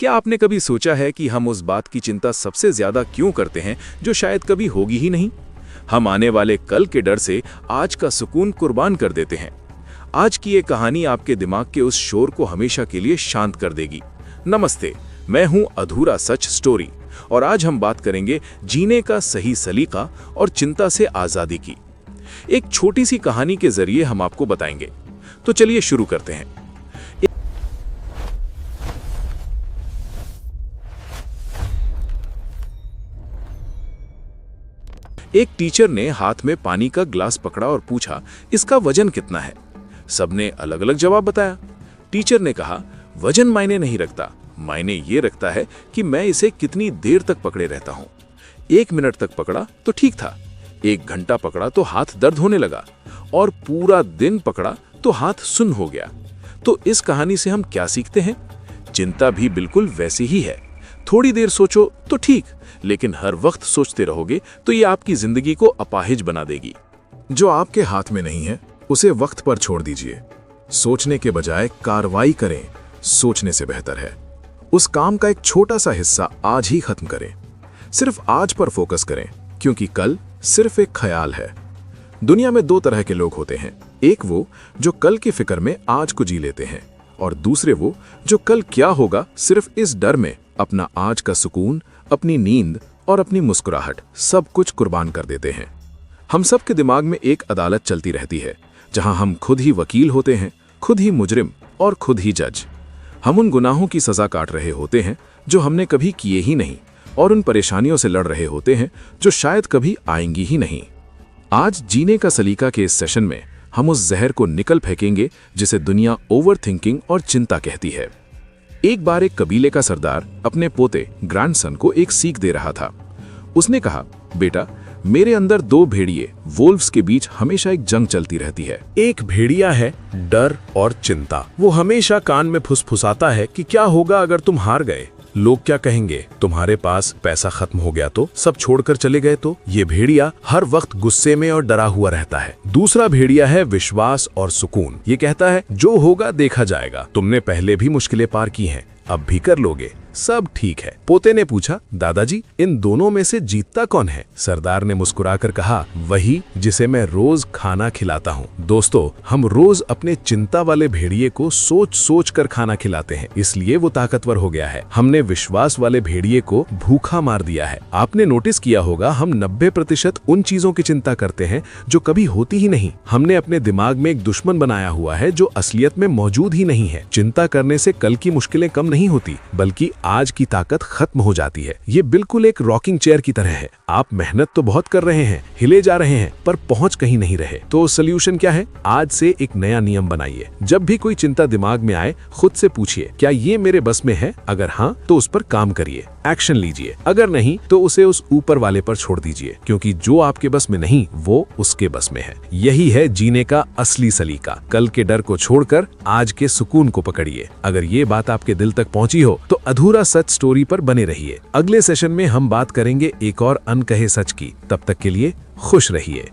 क्या आपने कभी सोचा है कि हम उस बात की चिंता सबसे ज्यादा क्यों करते हैं जो शायद कभी होगी ही नहीं? हम आने वाले कल के डर से आज का सुकून कुर्बान कर देते हैं। आज की ये कहानी आपके दिमाग के उस शोर को हमेशा के लिए शांत कर देगी। नमस्ते, मैं हूं अधूरा सच स्टोरी और आज हम बात करेंगे जीने का सही सलीका और चिंता से आजादी की। एक छोटी सी कहानी के जरिए हम आपको बताएंगे। तो चलिए शुरू करते हैं। एक टीचर ने हाथ में पानी का ग्लास पकड़ा और पूछा, इसका वजन कितना है? सबने अलग अलग जवाब बताया। टीचर ने कहा, वजन मायने नहीं रखता, मायने ये रखता है कि मैं इसे कितनी देर तक पकड़े रहता हूं। 1 मिनट तक पकड़ा तो ठीक था, 1 घंटा पकड़ा तो हाथ दर्द होने लगा, और पूरा दिन पकड़ा तो हाथ सुन्न हो गया। तो इस कहानी से हम क्या सीखते हैं? चिंता भी बिल्कुल वैसी ही है। थोड़ी देर सोचो तो ठीक, लेकिन हर वक्त सोचते रहोगे तो ये आपकी जिंदगी को अपाहिज बना देगी। जो आपके हाथ में नहीं है उसे वक्त पर छोड़ दीजिए। सोचने के बजाय कार्रवाई करें, सोचने से बेहतर है। उस काम का एक छोटा सा हिस्सा आज ही खत्म करें। सिर्फ आज पर फोकस करें, क्योंकि कल सिर्फ एक ख्याल है। दुनिया में 2 तरह के लोग होते हैं, एक वो जो कल की फिक्र में आज को जी लेते हैं, और दूसरे वो जो कल क्या होगा सिर्फ इस डर में अपना आज का सुकून, अपनी नींद और अपनी मुस्कुराहट सब कुछ कुर्बान कर देते हैं। हम सब के दिमाग में एक अदालत चलती रहती है, जहां हम खुद ही वकील होते हैं, खुद ही मुजरिम और खुद ही जज। हम उन गुनाहों की सजा काट रहे होते हैं जो हमने कभी किए ही नहीं, और उन परेशानियों से लड़ रहे होते हैं जो शायद कभी आएंगी ही नहीं। आज जीने का सलीका के इस सेशन में हम उस जहर को निकल फेंकेंगे जिसे दुनिया ओवर थिंकिंग और चिंता कहती है। एक बार एक कबीले का सरदार अपने पोते ग्रैंडसन को एक सीख दे रहा था। उसने कहा, बेटा, मेरे अंदर 2 भेड़िए वोल्व्स के बीच हमेशा एक जंग चलती रहती है। एक भेड़िया है डर और चिंता। वो हमेशा कान में फुसफुसाता है कि क्या होगा अगर तुम हार गए, लोग क्या कहेंगे, तुम्हारे पास पैसा खत्म हो गया तो, सब छोड़कर चले गए तो। ये भेड़िया हर वक्त गुस्से में और डरा हुआ रहता है। दूसरा भेड़िया है विश्वास और सुकून। ये कहता है, जो होगा देखा जाएगा, तुमने पहले भी मुश्किलें पार की हैं, अब भी कर लोगे, सब ठीक है। पोते ने पूछा, दादाजी, इन दोनों में से जीतता कौन है? सरदार ने मुस्कुराकर कहा, वही जिसे मैं रोज खाना खिलाता हूँ। दोस्तों, हम रोज अपने चिंता वाले भेड़िए को सोच सोच कर खाना खिलाते हैं, इसलिए वो ताकतवर हो गया है। हमने विश्वास वाले भेड़िए को भूखा मार दिया है। आपने नोटिस किया होगा, हम 90% उन चीजों की चिंता करते हैं जो कभी होती ही नहीं। हमने अपने दिमाग में एक दुश्मन बनाया हुआ है जो असलियत में मौजूद ही नहीं है। चिंता करने से कल की मुश्किलें कम नहीं होती, बल्कि आज की ताकत खत्म हो जाती है। ये बिल्कुल एक रॉकिंग चेयर की तरह है। आप मेहनत तो बहुत कर रहे हैं, हिले जा रहे हैं, पर पहुंच कहीं नहीं रहे। तो सॉल्यूशन क्या है? आज से एक नया नियम बनाइए। जब भी कोई चिंता दिमाग में आए, खुद से पूछिए, क्या ये मेरे बस में है? अगर हाँ, तो उस पर काम करिए, एक्शन लीजिए। अगर नहीं, तो उसे उस ऊपर वाले पर छोड़ दीजिए, क्योंकि जो आपके बस में नहीं, वो उसके बस में है। यही है जीने का असली सलीका। कल के डर को छोड़कर आज के सुकून को पकड़िए। अगर ये बात आपके दिल तक पहुंची हो तो अधूरा सच स्टोरी पर बने रहिए। अगले सेशन में हम बात करेंगे एक और अनकहे सच की। तब तक के लिए खुश रहिए।